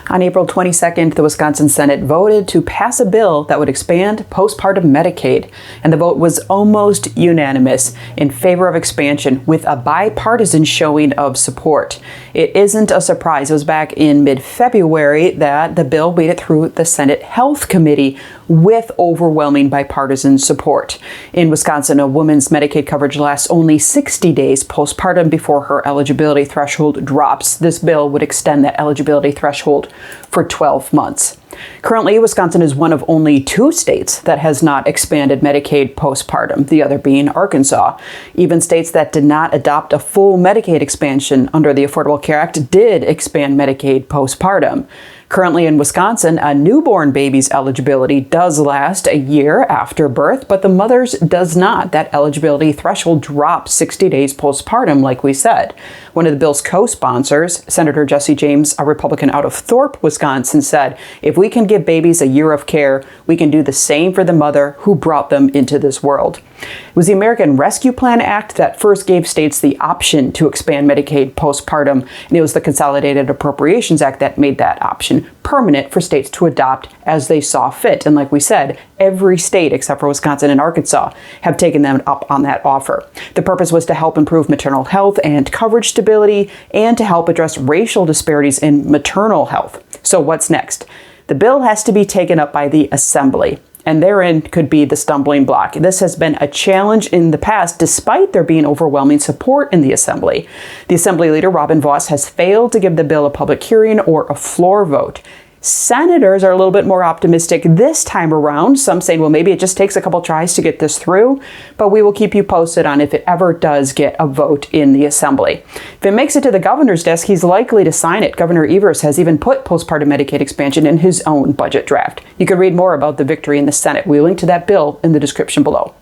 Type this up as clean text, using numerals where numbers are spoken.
On April 22nd, the Wisconsin Senate voted to pass a bill that would expand postpartum Medicaid, and the vote was almost unanimous in favor of expansion with a bipartisan showing of support. It isn't a surprise. It was back in mid-February that the bill made it through the Senate Health Committee with overwhelming bipartisan support. In Wisconsin, a woman's Medicaid coverage lasts only 60 days postpartum before her eligibility threshold drops. This bill would extend that eligibility threshold for 12 months. Currently, Wisconsin is one of only 2 states that has not expanded Medicaid postpartum, the other being Arkansas. Even states that did not adopt a full Medicaid expansion under the Affordable Care Act did expand Medicaid postpartum. Currently in Wisconsin, a newborn baby's eligibility does last a year after birth, but the mother's does not. That eligibility threshold drops 60 days postpartum, like we said. One of the bill's co-sponsors, Senator Jesse James, a Republican out of Thorpe, Wisconsin, said, "If we can give babies a year of care, we can do the same for the mother who brought them into this world." It was the American Rescue Plan Act that first gave states the option to expand Medicaid postpartum, and it was the Consolidated Appropriations Act that made that option permanent for states to adopt as they saw fit. And like we said, every state except for Wisconsin and Arkansas have taken them up on that offer. The purpose was to help improve maternal health and coverage stability and to help address racial disparities in maternal health. So what's next? The bill has to be taken up by the Assembly, and therein could be the stumbling block. This has been a challenge in the past, despite there being overwhelming support in the Assembly. The Assembly Leader, Robin Vos, has failed to give the bill a public hearing or a floor vote. Senators are a little bit more optimistic this time around. Some say, well, maybe it just takes a couple tries to get this through, but we will keep you posted on if it ever does get a vote in the Assembly. If it makes it to the governor's desk, he's likely to sign it. Governor Evers has even put postpartum Medicaid expansion in his own budget draft. You can read more about the victory in the Senate. We'll link to that bill in the description below.